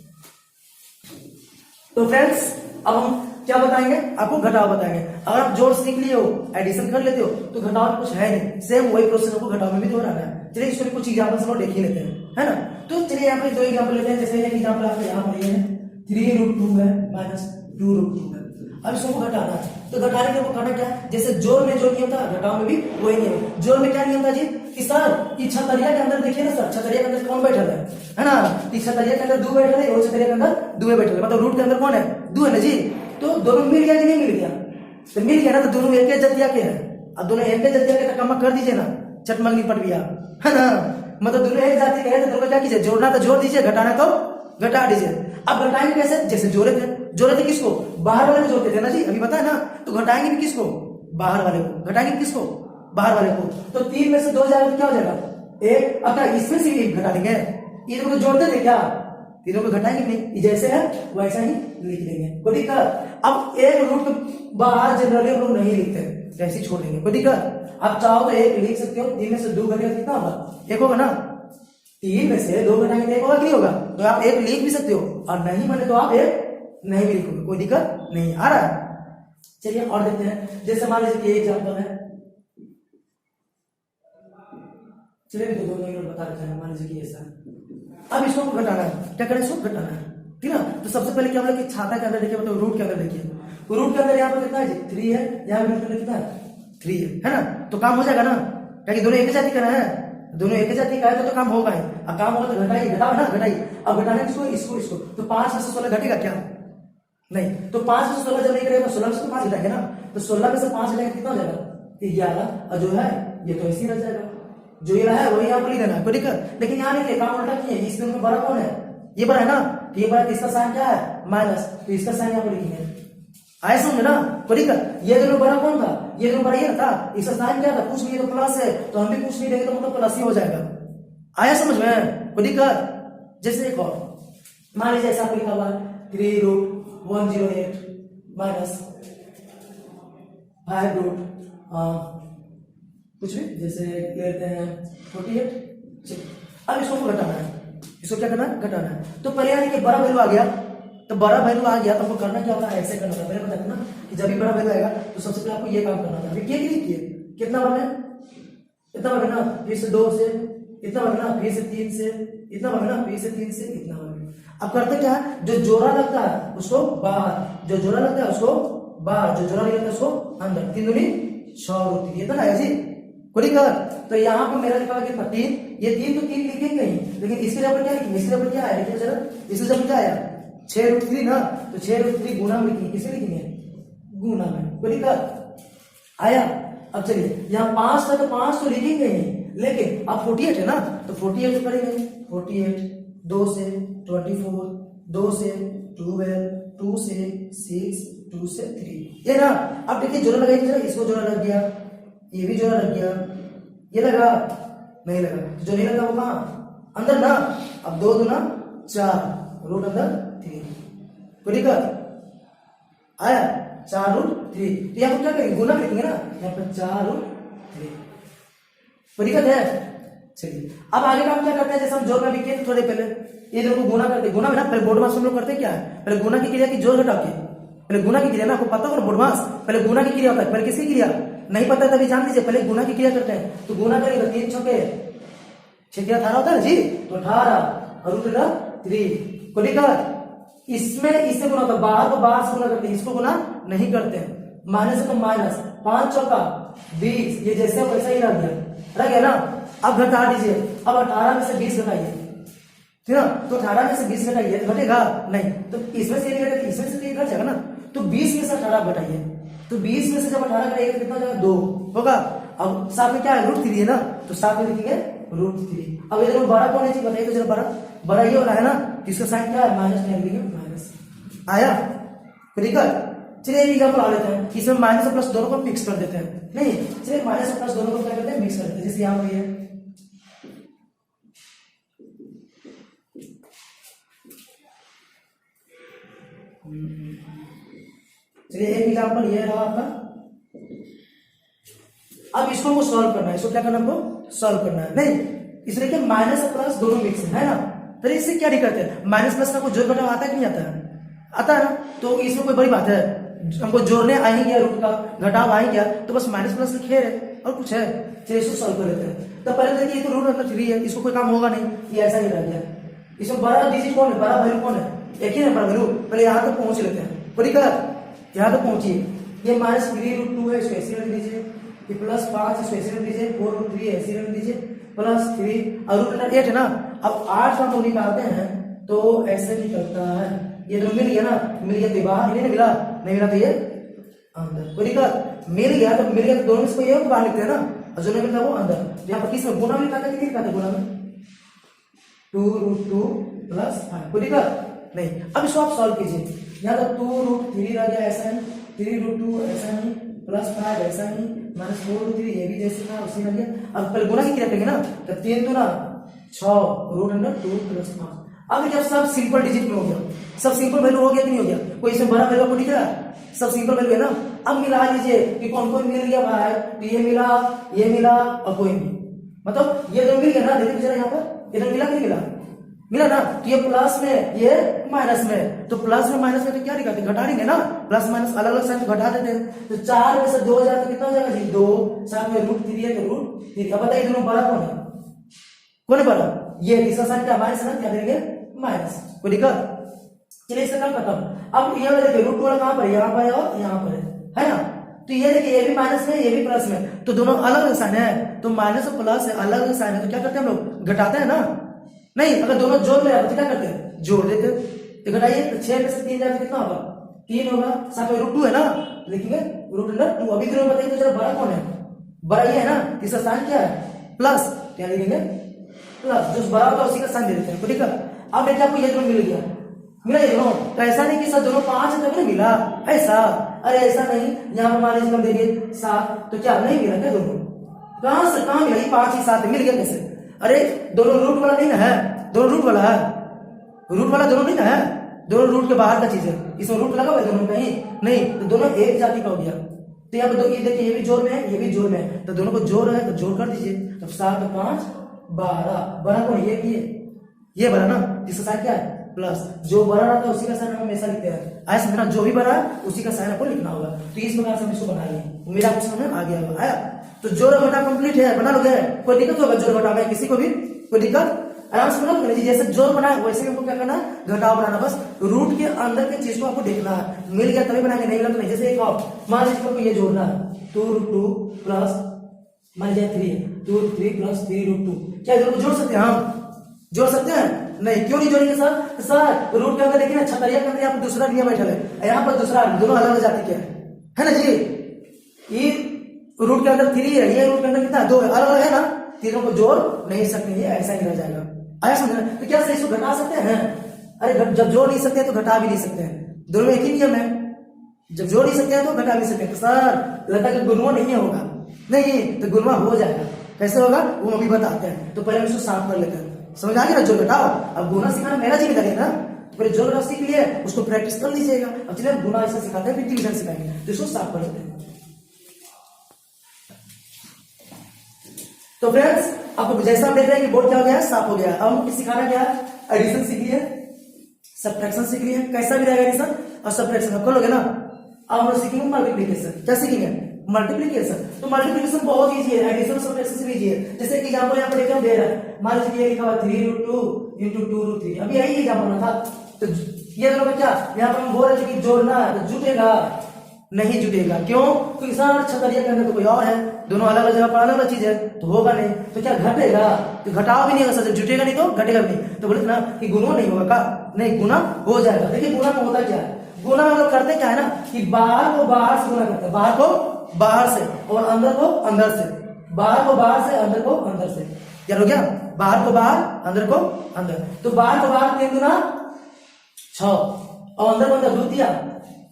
तो फ्रेंड्स अब हम क्या बताएंगे, आपको घटाव बताएंगे। अगर आप जोड़ सीख लिए हो, एडिशन कर लेते हो, तो घटाव में कुछ है नहीं, सेम वही प्रोसेस आपको घटाव में भी दोहराना है। चलिए इसको कुछ एग्जाम्पल हम देख ही लेते हैं, है ना। तो चलिए यहाँ पे 2 एग्जाम्पल लेते हैं। जैसे एग्जाम्पल आपको यहाँ पर ये है 3√2 है -2√2 है। अब इसको घटाना है, तो घटाने के वो करना क्या है, जैसे जोड़ में जो नियम था घटाव में भी वही नियम। जोड़ में क्या नियम था जी, कि सर ये छतरिया के अंदर देखिए ना सर, छतरिया के अंदर कौन बैठा है ना, इस छतरिया के अंदर 2 बैठा है, और छतरिया के अंदर 2 बैठा है, मतलब रूट के अंदर कौन है 2 है ना जी। तो दोनों मिल गया कि नहीं मिल गया, तो मिल गया ना, तो दोनों एक जतिया के है। अब दोनों एक जतिया के कम कर दीजिए ना, चटमंग निपट गया, है ना। मतलब दोनों एक जाति के है, तो दोनों क्या कीजिए, जोड़ना तो जोड़ दीजिए, घटाना तो घटा दीजिए। अब घटाएंगे कैसे, जैसे जोड़े थे किसको, बाहर वाले को जोड़ते थे ना जी, अभी बताया ना। तो घटाएंगे भी किसको, बाहर वाले को, घटाएंगे भी किसको, बाहर वाले को। तो 3 में से 2 जाएगा तो क्या हो जाएगा 1। अब क्या इसमें से भी घटा देंगे, ये दोनों जोड़ते थे क्या, तीनों को घटाएंगे नहीं, जैसे है वैसा ही लिख देंगे, कोई दिक्कत। अब एक रूट बाहर जनरली हम लोग नहीं लिखते, ऐसे ही छोड़ देंगे, कोई दिक्कत। आप चाहो तो एक लिख सकते हो, 3 में से 2 घटेगा कितना होगा, 1 होगा ना। 3 में से 2 घटाएंगे तो 1 होगा कि नहीं होगा, तो आप 1 लिख भी सकते हो, और नहीं माने तो आप 1 नहीं भी लिखोगे, कोई दिक्कत नहीं। आ रहा है। चलिए और देखते हैं, जैसे मान लीजिए कि एग्जाम्पल है, चलिए तो दोनों मिनट बता देते हैं। मान लीजिए कि ऐसा, अब इसको घटाना है, क्या करें, इसको घटाना है, ठीक है। तो सबसे पहले क्या बोला कि छाता के अंदर देखिए, मतलब रूट के अंदर देखिए, रूट के अंदर यहाँ पर कितना है, 3 है, यहाँ रूट के अंदर कितना है, 3 है ना। तो काम हो जाएगा ना, क्या दोनों एक जाति का है, दोनों एक जाति का है तो काम होगा ही। अब काम होगा तो घटाइए, घटाओ ना, घटाइए। अब घटाने इसको इसको इसको, तो 5 में से 16 घटेगा क्या, नहीं। तो 5 में से 16 जब नहीं करेगा, 16 में से 5 घटाएंगे ना, तो 16 में से 5 घटाएंगे कितना हो जाएगा, 11। और जो है ये तो ऐसे ही रह जाएगा, जो ये रहा है वही यहाँ पर लिख देना, कोई दिक्कत। लेकिन यहाँ देखिए काम उल्टा किए, इस दिन में बड़ा कौन है, ये बड़ा है ना, तो ये बड़ा, इसका साइन क्या है, माइनस, तो इसका साइन यहाँ पर लिखेंगे। आए समझ ना, कोई दिक्कत। ये दोनों बड़ा कौन था, ये दोनों बड़ा ये था, इसका साइन क्या था, कुछ नहीं तो प्लस है, तो हम भी कुछ नहीं देंगे तो मतलब प्लस ही हो जाएगा। आया समझ में, कोई दिक्कत। जैसे एक और मान लीजिए ऐसा लिखा हुआ है 3√108 माइनस 5 कुछ भी, जैसे लेते हैं 48। अब इसको घटाना है, इसको क्या करना है, घटाना है। तो पहले यानी कि बड़ा वैल्यू आ गया, तो बड़ा वैल्यू आ गया तो हमको करना क्या होता है, ऐसे करना था। पहले बताया ना कि जब भी बड़ा वैल्यू आएगा तो सबसे पहले आपको ये काम करना था। अभी किए कितना बढ़ना है, इतना बढ़ना, फिर से 2 से इतना बढ़ना, फिर से 3 से इतना बढ़ना, फिर से 3 से इतना बढ़ना। अब करते क्या है, जो जोड़ा लगता है उसको बाहर, जो जोड़ा लगता है उसको बाहर, जो जोड़ा नहीं लगता है उसको अंदर। 3 दूनी 6 ये तो ना है जी, कोई दिक्कत। तो यहाँ पर मेरा लिखा है कि 3, ये 3 तो 3 लिखेंगे ही, लेकिन इसके जगह क्या लिखेंगे, इसके जगह क्या है, देखिए जरा, इसके जगह क्या आया 6√3 ना, तो 6√3 गुना में लिखेंगे, किसे लिखेंगे, गुना में, कोई दिक्कत आया। अब चलिए यहाँ 5 था तो 5 तो लिखेंगे ही, लेकिन अब 48 है ना, तो 48 तो करेंगे, 48 2 से 24, 2 से 12, 2 से 6, 2 से 3, ये ना। अब देखिए जोड़ा लगाइए जरा, इसको जोड़ा लग गया, ये भी जोड़ा लग गया, ये लगा नहीं लगा, तो जो नहीं लगा वो कहाँ, अंदर ना। अब 2 दूना 4, रूट अंदर 3, कोई दिक्कत आया, 4√3। तो यहाँ पर क्या करेंगे, गुना लिखेंगे ना, यहाँ पर 4√3, कोई दिक्कत है। चलिए अब आगे काम क्या करते हैं, जैसे हम जोड़ में भी किए थोड़े पहले, ये दोनों को गुना करते, गुना में ना पहले बोर्ड मास हम लोग करते क्या है, पहले गुना की क्रिया की जोड़ घटा के, पहले गुना की क्रिया ना, आपको पता होगा बोर्ड मास, पहले गुना की क्रिया होता है, पहले किसकी क्रिया नहीं पता तभी जान लीजिए, पहले गुना की क्रिया करते हैं। तो गुना करेगा 3 छक्के 6 18 होता है ना जी, तो 18 और रूट 3, कोई दिक्कत। इसमें इससे गुना होता है, बाहर को बाहर से गुना करते हैं, इसको गुना नहीं करते हैं। माइनस है तो माइनस, 5 चौका 20, ये जैसे वैसा ही रह गया ना। अब घटा दीजिए, अब 18 में से 20 घटाइए, ठीक है। तो 18 में से 20 घटाइए, घटेगा नहीं, तो इसमें से ये घटेगा, इसमें से ये घट जाएगा ना। तो 20 में से 18 घटाइए, तो 20 में से जब 18 घटाइए तो कितना जाएगा, 2 होगा। अब साथ में क्या है, √3 है ना, तो साथ में लिखेंगे √3। अब ये बड़ा कौन है जी, बताइए तो जरा, बड़ा ये वाला है ना, इसका साइन क्या है, माइनस, माइनस आया, दिक्कत। चलिए एग्जाम्पल आ लेते हैं, इसमें माइनस और प्लस दोनों को मिक्स कर देते हैं। नहीं, चलिए माइनस और प्लस दोनों को क्या करते हैं, मिक्स कर देते हैं। जैसे यहाँ पर है, चलिए एक एग्जाम्पल ये रहा आपका। अब इसको हमको सॉल्व करना है, इसको क्या करना है, हमको सॉल्व करना है। नहीं, इसलिए कि माइनस और प्लस दोनों मिक्स है ना, तो इससे क्या दिक्कत है, माइनस प्लस का कोई जोड़ घटाव आता है कि नहीं आता है, आता है ना। तो इसमें कोई बड़ी बात है, हमको जोड़ने आ ही गया, रूट का घटाव आ ही गया, तो बस माइनस प्लस लिखे है और कुछ है। चलिए इसको सॉल्व कर लेते हैं। तो पहले देखिए, ये तो रूट अंदर 3 है, इसको कोई काम होगा नहीं, ये ऐसा ही रह गया। इसमें बड़ा डिजिट कौन है, बड़ा वैल्यू कौन है, एक ही है बड़ा वैल्यू। पहले यहाँ तक पहुंच लेते हैं, कोई दिक्कत, यहाँ तक पहुंचिए। ये -3√2 है, इसको ऐसे रख दीजिए, ये +5 इसको ऐसे रख दीजिए, 4√3 ऐसे रख दीजिए, +3 और रूट 8 है ना। अब 8 का हम लोग निकालते हैं तो ऐसे निकलता है, ये दोनों मिल गया ना, मिल गया तो बाहर, नहीं मिला, नहीं मिला तो ये अंदर, कोई दिक्कत। मिल गया तो मिल गया, तो दोनों में से ये बाहर लिखते हैं ना, और जो नहीं मिलता वो अंदर। यहाँ पर किसमें गुना में लिखा था कि लिखा था, गुना में 2√2 + 5, कोई दिक्कत नहीं। अब इसको आप सॉल्व कीजिए, यहाँ तो 2√3 रह गया ऐसा है, 3√2 ऐसा नहीं, +5 ऐसा नहीं, -4√3 ये भी जैसे था उसी रह गया। अब पहले गुना की क्रिया करेंगे ना, तो 3 दूना 6 √2 + 5। अब जब सब सिंपल डिजिट में हो गया, सब सिंपल वैल्यू हो गया कि नहीं हो गया, कोई इसमें बड़ा वैल्यू को दिख रहा है, सब सिंपल वैल्यू है ना। अब मिला लीजिए कि कौन कौन मिल गया भाई, तो ये मिला और कोई नहीं, मतलब ये दोनों मिल गया ना। देखिए जरा यहाँ पर ये दोनों मिला कि नहीं मिला, मिला ना। तो ये प्लस में ये माइनस में, तो प्लस में माइनस में तो क्या दिखाते, घटा देंगे ना, प्लस माइनस अलग अलग साइन घटा देते हैं। तो 4 में से 2 हो जाए तो कितना हो जाएगा जी, 2, साथ में √3 है तो √3। अब बताइए दोनों बड़ा कौन है, कौन है बड़ा, ये तीसरा साइन क्या माइनस है ना, क्या देंगे माइनस, कोई दिक्कत। चलिए इसका काम खत्म। अब ये वाला देखिए √2 कहां पर है, यहाँ पर है और यहाँ पर है ना। तो ये देखिए ये भी माइनस में ये भी प्लस में, तो दोनों अलग अलग साइन है, तो माइनस और प्लस है अलग अलग साइन है, तो क्या करते हैं हम लोग, घटाते हैं ना। नहीं, अगर दोनों जोड़ ले तो क्या करते हैं, जोड़ देते हैं। तो घटाइए, तो 6 में से 3 जाए तो कितना होगा, 3 होगा, साथ में √2 है ना, लिखेंगे √2। अभी दोनों बताइए तो जरा बड़ा कौन है, बड़ा ये है ना, तीसरा साइन क्या है प्लस, क्या लिखेंगे प्लस, जो बड़ा होता है उसी का साइन दे देते हैं, ठीक है। अब देखिए आपको ये दोनों मिल गया, मिला ये दोनों, तो ऐसा नहीं कि सर दोनों 5 तक नहीं मिला, ऐसा, अरे ऐसा नहीं, यहाँ पर मान लीजिए हम देखिए 7, तो क्या नहीं मिला क्या दोनों, कहां से कहां मिला, ये 5 ही 7 मिल गया कैसे, अरे दोनों रूट वाला नहीं ना है, दोनों रूट वाला है, रूट वाला दोनों नहीं ना है, दोनों रूट के बाहर का चीज है, इसमें रूट लगा हुआ है दोनों कहीं नहीं, तो दोनों एक जाति का हो गया। तो यहाँ पर देखिए ये भी जोड़ में है ये भी जोड़ में है, तो दोनों को जोड़ है तो जोड़ कर दीजिए, तो 7 और 5 12, बड़ा कौन ये बड़ा ना, जिसका साइन क्या है प्लस, जो बड़ा रहता है उसी का साइन हम हमेशा लिखते हैं, ऐसा समझना, जो भी बड़ा है उसी का साइन आपको लिखना होगा। तो इस प्रकार से हम इसको बनाएंगे, मेरा आपको समझ में आ गया होगा, आया। तो जोड़ घटा कंप्लीट है, बना लोगे, कोई दिक्कत होगा जोड़ घटा में, किसी को भी कोई दिक्कत, आराम से बना लोगे। जैसे जोड़ बनाए वैसे हमको क्या करना है, घटाव बनाना, बस रूट के अंदर के चीज को आपको देखना है, मिल गया तभी बनाएंगे, नहीं मिला तो नहीं। जैसे एक और मान लीजिए आपको ये जोड़ना है, 2√2 प्लस मान लीजिए 3 2√3 प्लस 3√2, क्या दोनों को जोड़ सकते हैं, हम जोड़ सकते हैं नहीं, क्यों नहीं जोड़ेंगे सर रूट के अंदर देखिए ना, छतरिया के अंदर यहाँ पर दूसरा नियम बैठा है, यहाँ पर दूसरा, दोनों अलग अलग जाति के है ना जी। ये रूट के अंदर 3 है, ये रूट के अंदर कितना 2 है, अलग अलग है ना, तीनों को जोड़ नहीं सकते, ये ऐसा ही रह जाएगा, आया समझना। तो क्या सर इसको घटा सकते हैं, अरे जब जोड़ नहीं सकते तो घटा भी नहीं सकते हैं, दोनों में एक ही नियम है, जब जोड़ नहीं सकते हैं तो घटा भी सकते हैं। सर लगता है गुणवा नहीं होगा, नहीं तो गुणवा हो जाएगा, कैसे होगा वो हम अभी बताते हैं। तो पहले हम इसको साफ कर लेते हैं, समझ आ गया ना, जोड़ घटाओ। अब गुना सिखाना मेरा जिम्मेदारी है ना, तो पहले जोड़ घटाओ सीख लिए, उसको प्रैक्टिस कर लीजिएगा। अब चलिए गुना ऐसा सिखाते हैं, फिर डिवीजन सिखाएंगे, तो इसको साफ कर लेते हैं। तो फ्रेंड्स आपको जैसा हम देख रहे हैं कि बोर्ड क्या हो गया, साफ हो गया। अब हम सिखाना क्या है, एडिशन सीख लिए, सबट्रैक्शन सीख लिए, कैसा भी रहेगा एडिशन और सबट्रैक्शन आप कर लोगे ना। अब हम लोग सीखेंगे मल्टीप्लिकेशन, क्या सीखेंगे मल्टीप्लिकेशन। तो मल्टीप्लिकेशन बहुत इजी है, एडिशन सबट्रैक्शन से इजी है। जैसे एग्जांपल यहाँ पर देखिए हम दे रहा है, मान लीजिए ये लिखा हुआ 3√2 × 2√3, अभी यही एग्जांपल था। तो ये दोनों का क्या, यहाँ पर हम बोल रहे थे कि जोड़ना है, तो जुटेगा नहीं जुटेगा, क्यों, क्योंकि सर छतरिया के अंदर तो कोई और है, दोनों अलग अलग जगह पर अलग अलग चीज है, तो होगा नहीं। तो क्या घटेगा, तो घटाव भी नहीं होगा, सर जुटेगा नहीं तो घटेगा भी नहीं। तो बोले ना कि गुना नहीं होगा का, नहीं गुना हो जाएगा। देखिए गुना में होता क्या है, गुना हम लोग करते क्या है ना कि बाहर को बाहर से गुना करते हैं, बाहर को बाहर से और अंदर को अंदर से, बाहर को बाहर से अंदर को अंदर से, क्या हो गया, बाहर को बाहर अंदर को अंदर। तो बाहर को बाहर 3 गुना 6 और अंदर को अंदर 2 दिया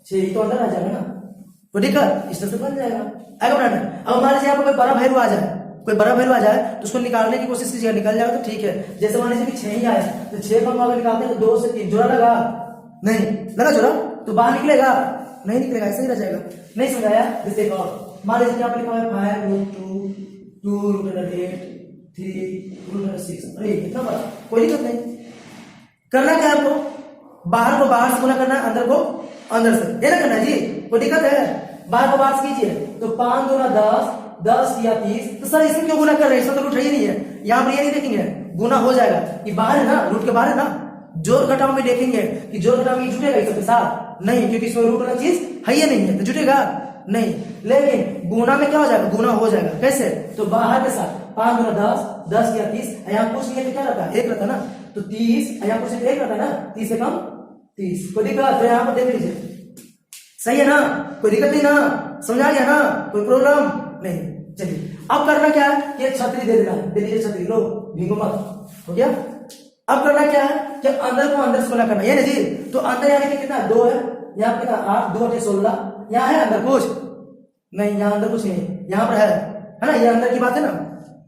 6, तो अंदर आ जाएगा ना, तो दिक्कत इस तरह से बन जाएगा। आएगा बनाना। अब मान लीजिए यहाँ पर कोई बड़ा वैल्यू आ जाए, कोई बड़ा वैल्यू आ जाए तो उसको निकालने की कोशिश कीजिएगा, निकल जाएगा तो ठीक है। जैसे मान लीजिए कि 6 ही आया, तो 6 को हम निकालते हैं तो 2 से 3 जोड़ा लगा, नहीं लगा जोड़ा, तो बाहर निकलेगा नहीं निकलेगा, ऐसे ही रह जाएगा। नहीं समझाया, जैसे एक और मान लीजिए यहाँ पर लिखा है 5√2 2√8 3√6, अरे कितना बड़ा, कोई दिक्कत नहीं। करना क्या है आपको, बाहर को बाहर से गुना करना है, अंदर को अंदर से, ये ना करना है जी, कोई दिक्कत है, बाहर को बाहर से कीजिए। तो 5 दूना 10 10 या 30, तो सर इसमें क्यों गुना कर रहे हैं, इसमें तो रूट है ही नहीं है। यहाँ पर ये नहीं देखेंगे गुना हो जाएगा, ये बाहर है ना, रूट के बाहर है ना। जोड़ घटाव में देखेंगे कि जोड़ घटाव में जुटेगा इसके साथ, नहीं, क्योंकि इसमें रूट वाला चीज है ही नहीं है, तो जुटेगा नहीं। लेकिन गुना में क्या हो जाएगा, गुना हो जाएगा, कैसे, तो बाहर के साथ 5 दूना 10 10 या 30, यहाँ कुछ नहीं है तो क्या रहता है, 1 रहता है ना, तो 30, यहाँ कुछ 1 रहता है ना, 30 से कम 30, कोई दिक्कत, तो यहाँ पर देख लीजिए, सही है ना, कोई दिक्कत नहीं ना, समझ आ गया ना, कोई प्रॉब्लम नहीं। चलिए अब करना क्या है, ये छतरी दे देना, दे दीजिए छतरी, लो भीगो मत, हो गया। अब करना क्या है कि अंदर को अंदर से गुना करना, ये ना जी। तो अंदर यानी कि कितना 2 है, यहाँ पे कितना 8 2 8 16, यहाँ है अंदर कुछ नहीं, यहाँ अंदर कुछ नहीं, यहाँ पर है ना, ये अंदर की बात है ना,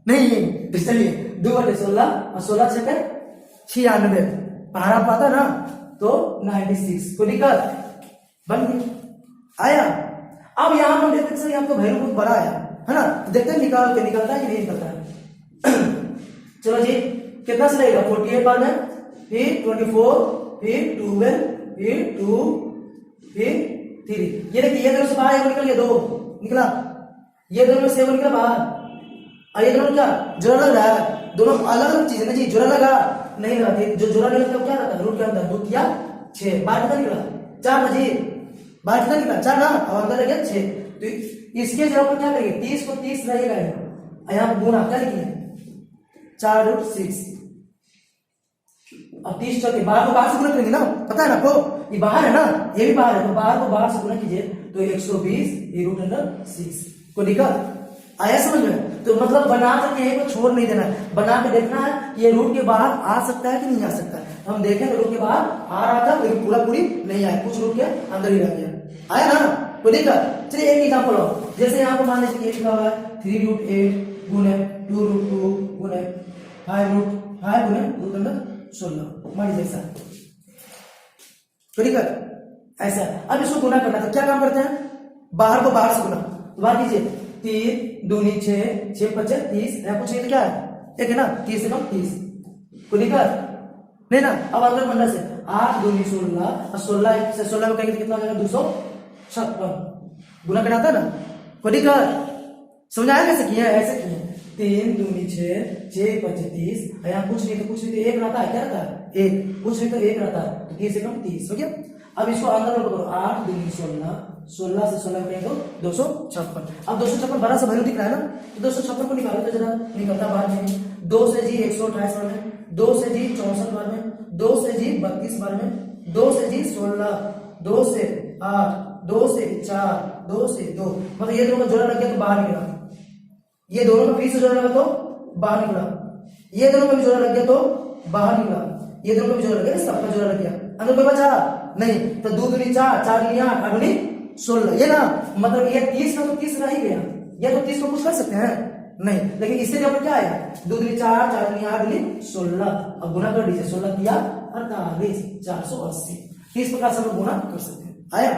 नहीं। तो चलिए 2 8 16 और 16 छक्के 96, बाहर आप पाता ना, तो 96, कोई दिक्कत, बन गई, आया। अब यहाँ पर देखते हैं सर यहाँ तो वैल्यू बहुत बड़ा है ना, तो देखते हैं निकाल के निकलता है कि नहीं निकलता है। चलो जी कितना से रहेगा 48 बार में, फिर 24, फिर 12, फिर 2, फिर 3। ये देखिए ये दोनों से बाहर निकल गया 2 निकला, ये दोनों में से निकला बाहर। ये दोनों क्या जोड़ा लग रहा है, दोनों अलग अलग चीज है ना जी, जोड़ा लगा नहीं लगा, जो जोड़ा निकलता है क्या रहता है रूट के अंदर 2 या 6, बाहर कितना निकला 4 बजे, बाहर कितना निकला 4 ना, और अंदर लग गया 6। तो इसके जगह पर क्या करेंगे 30 को 30 रहेगा, यहाँ गुना क्या लिखिए 4√6 और 30 चौके बाहर को बाहर से गुना करेंगे ना, पता है ना आपको ये बाहर है ना, ये भी बाहर है, तो बाहर को बाहर से गुना कीजिए तो 120 ये √6 को निकल आया समझ में। तो मतलब बना करके यहीं को छोड़ नहीं देना, बना के देखना है कि ये रूट के बाहर आ सकता है कि नहीं आ सकता है। हम देखें तो रूट के बाहर आ रहा था लेकिन पूरा पूरी नहीं आया, कुछ रूट के अंदर ही रह गया, आया ना कोई दिक्कत। चलिए एक एग्जाम्पल हो, जैसे यहाँ पर मान लीजिए लिखा हुआ है 3√8 गुने 2√2 गुने 5√5 गुने √16 मान लीजिए ऐसा, कोई दिक्कत ऐसा। अब इसको गुना करना था, क्या काम करते हैं बाहर को बाहर से गुना, तो बाहर कीजिए 3 दूनी 6, 6 5 30, यहाँ कुछ नहीं क्या है एक है ना 30 से कम 30, कोई दिक्कत नहीं ना। अब अंदर मंडल से 8 दूनी 16 और 16 से 16 में कहेंगे कितना हो जाएगा 256 गुना करना था ना, कोई दिक्कत समझाया कैसे किया ऐसे किए 3 दूनी 6, 6 5 30, यहाँ कुछ नहीं तो एक रहता है, क्या रहता है एक, कुछ नहीं तो एक रहता है, तो 30 से कम 30 हो गया। अब इसको अंदर में करो 8 दूनी 16, 16 से 16 करेंगे तो 256। अब 256 बड़ा सा वैल्यू दिख रहा है ना, तो 256 को निकालो तो जरा निकलता बाहर में 2 से जी 128 बार में, 2 से जी 64 बार में, 2 से जी 32 बार में, 2 से जी 16, 2 से 8, 2 से 4, 2 से 2, मतलब ये दोनों का जोड़ा लग गया तो बाहर निकला, ये दोनों का फिर से जोड़ा लगा तो बाहर निकला, ये दोनों का भी जोड़ा लग गया तो बाहर निकला, ये दोनों का भी जोड़ा लग गया, सबका जोड़ा लग गया, अंदर कोई बचा नहीं, तो 2 दूनी 4, 4 दूनी 8, 8 दूनी 16, ये ना मतलब ये 30 का तो 30 रह ही गया, ये तो 30 को कुछ कर सकते हैं नहीं, लेकिन इससे जब क्या आया 2 दूनी 4, 4 दूनी 8 दूनी 16, अब गुना कर दीजिए 16 किया 48 480, 30 प्रकार से हम गुना कर सकते हैं, आया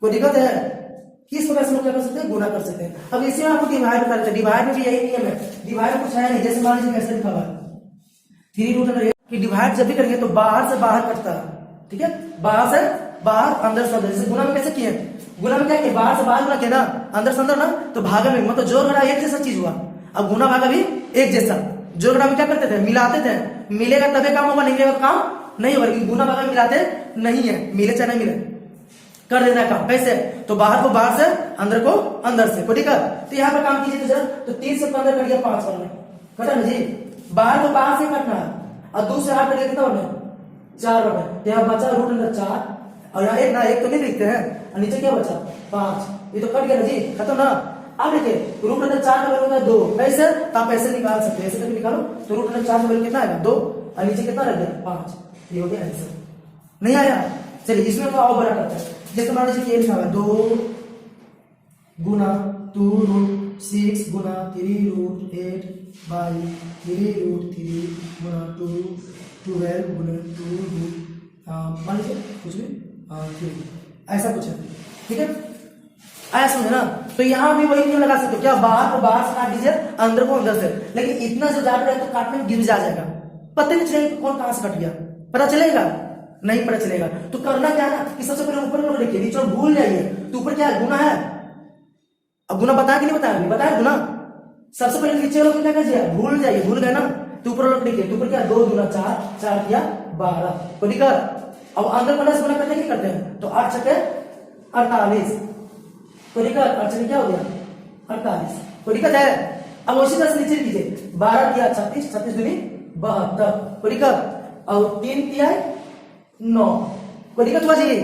कोई दिक्कत है, किस प्रकार से क्या कर सकते हैं गुना कर सकते हैं। अब इसी में आपको डिवाइड करते हैं, डिवाइड में भी यही नियम है, डिवाइड कुछ है नहीं, जैसे मान लीजिए कैसे लिखा हुआ है 3√8 कि डिवाइड जब भी करेंगे तो बाहर से बाहर कटता है, ठीक है बाहर से बाहर अंदर से अंदर, जैसे गुना में कैसे किए गुना में क्या किया बाहर से बाहर गुना किया ना, अंदर से अंदर ना, तो भागा में मतलब जोड़ घटा एक जैसा चीज हुआ, अब गुना भागा भी एक जैसा, जोड़ घटा में क्या करते थे मिलाते थे, मिलेगा तभी काम होगा, नहीं मिलेगा तो काम नहीं होगा, लेकिन गुना भागा मिलाते नहीं है, मिले चाहे नहीं मिले कर देना काम, कैसे तो बाहर को बाहर से अंदर को अंदर से, कोई दिक्कत। तो यहाँ पर काम कीजिए तो जरा, तो 3 से 15 कट गया 5 बार में, कटा ना जी, बाहर को बाहर से कटना है, और 2 से 8 कट गया कितना बार में 4 बार में, यहाँ बचा √4 और यहाँ एक ना एक तो नहीं लिखते हैं, और नीचे क्या बचा 5, ये तो कट गया ना जी, खत्म ना। अब देखिए √4 का वैल्यू होता है 2, कैसे तो आप ऐसे निकाल सकते हैं, ऐसे करके निकालो तो √4 का वैल्यू कितना आएगा 2, और नीचे कितना रह गया 5, ये हो गया आंसर, नहीं आया। चलिए इसमें तो और बड़ा करते हैं, जैसे मान लीजिए ये लिखा हुआ 2 गुना 2√6 गुना 3√8 बाई 3√3 गुना 12 गुना 2 मान लीजिए कुछ भी 3 ऐसा कुछ है, ठीक है आया समझे ना। तो यहाँ भी वही नियम लगा सकते हो, क्या बाहर को बाहर से काट दीजिए अंदर को अंदर से, लेकिन इतना जो ज्यादा है तो काटने में गिर जा जाएगा, पता नहीं चलेगा कौन कहां से कट गया, पता चलेगा नहीं पता चलेगा। तो करना क्या है कि सबसे पहले ऊपर को लिखिए, नीचे भूल जाइए, तो ऊपर क्या है गुना है, अब गुना बताया कि नहीं बताया, बताया गुना, सबसे पहले नीचे वालों को क्या कीजिए भूल जाइए, भूल गए ना, तो ऊपर वालों को लिखिए, तो ऊपर क्या 2 दूना 4, 4 किया 12, कोई दिक्कत। अब अंदर वाला से गुना करते हैं, करते हैं तो 8 छके 48, कोई दिक्कत, 8 छके क्या हो गया 48, कोई दिक्कत है। अब उसी तरह से नीचे कीजिए 12 किया 36, 36 दूनी 72, कोई दिक्कत, और 3 किया 9, कोई दिक्कत हुआ जी,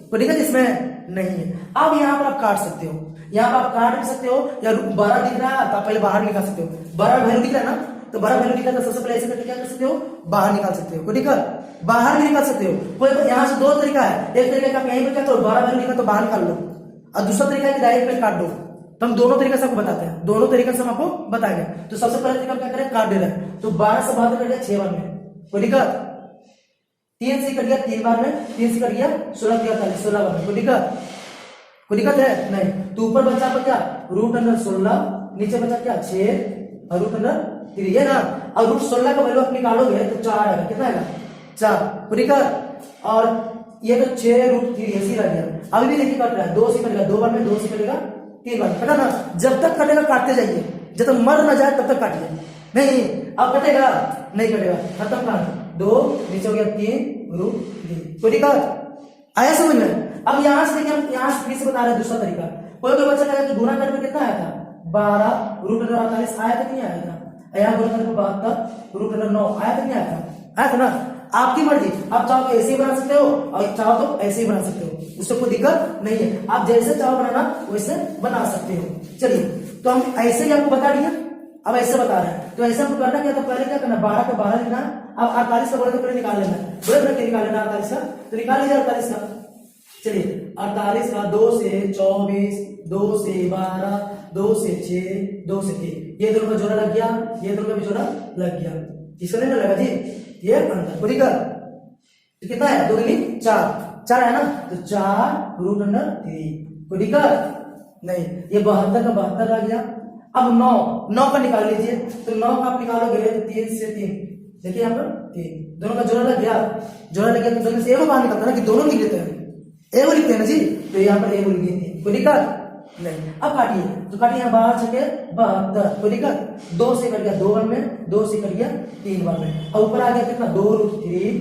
कोई दिक्कत इसमें नहीं है। अब यहाँ पर आप काट सकते हो, यहाँ पर आप काट भी सकते हो, या 12 दिख रहा है तो आप पहले बाहर निकाल सकते हो, 12 वैल्यू दिख रहा है ना, तो 12 वैल्यू दिख रहा है तो सबसे पहले ऐसे करके क्या कर सकते हो बाहर निकाल सकते हो, कोई दिक्कत बाहर भी निकाल सकते हो। कोई यहाँ से 2 तरीका है, एक तरीका का यहीं पर क्या करो 12 वैल्यू निकाल तो बाहर निकाल लो, और दूसरा तरीका है कि डायरेक्ट पे काट दो, तो हम दोनों तरीके से आपको बताते हैं, दोनों तरीके से हम आपको बताएंगे। तो सबसे पहले तरीका क्या करें काट दे रहे हैं, तो 12 से 72 कट गया 6 बार में, कोई दिक्कत, 3 से कट गया 3 बार में, 3 से कट गया 16 16 बार में, कोई दिक्कत है नहीं। तो ऊपर बचा पर क्या रूट अंडर 16, नीचे बचा क्या 6 और रूट अंडर 3 है ना। और रूट 16 का वैल्यू आप निकालोगे तो 4 आएगा, कितना आएगा 4, पूरी कर। और ये तो 6 रूट 3 ऐसी रह गया। अभी भी देखिए कट रहा है, 2 से कटेगा 2 बार में, 2 से कटेगा 3 बार, कटा ना। जब तक कटेगा काटते जाइए, जब तक मर ना जाए तब तक काटिए। नहीं अब कटेगा नहीं कटेगा, खत्म काट। 2 नीचे हो गया 3 रूट 3, पूरी कर। आया समझ में। अब यहां से देखिए, हम यहां से फिर से बता रहे हैं दूसरा तरीका। कोई बच्चा कहेगा कि गुना करके कितना आया था 12 रूट अंडर 48 आया था कि नहीं आया था। यहाँ गुना करके 72 रूट अंडर 9 आया था कि नहीं आया था, आया था ना। आपकी मर्जी, आप चाहो तो ऐसे ही बना सकते हो और चाहो तो ऐसे ही बना सकते हो, उससे कोई दिक्कत नहीं है। आप जैसे चाहो बनाना वैसे बना सकते हो। चलिए तो हम ऐसे ही आपको बता दिया, अब ऐसे बता रहे हैं। तो ऐसे हमको करना क्या, तो पहले क्या करना 12 का 12 लिखना। अब 48 का बोले तो पहले निकाल लेना, बोले तो निकाल लेना 48 का, तो निकाल लीजिए 48 का। चलिए 48 का 2 से 24, 2 से 12, 2 से 6, 2 से 3, ये दोनों का जोड़ा लग गया, ये दोनों का भी जोड़ा लग गया। किसका नहीं लगा जी, ये अंतर पूरी कर। तो कितना है 2 दूनी 4, 4 है ना, तो 4 रूट अंडर 3 पूरी कर। नहीं ये 72 का 72 आ गया। अब 9 का निकाल लीजिए, तो 9 का आप निकालोगे तो 3 से 3, देखिए यहाँ पर 3, दोनों का जोड़ा लग गया, जोड़ा लग गया तो दोनों से एगो बाहर निकलता है ना, कि दोनों लिख लेते हैं, एगो लिखते हैं ना जी। तो यहाँ पर एगो लिख दिए, पूरी कर। नहीं अब काटिए, तो काटिए यहाँ 12 छके 72, पूरी कर। 2 से कट गया 2 बार में, 2 से कट गया 3 बार में, और ऊपर आ गया कितना 2 रूट 3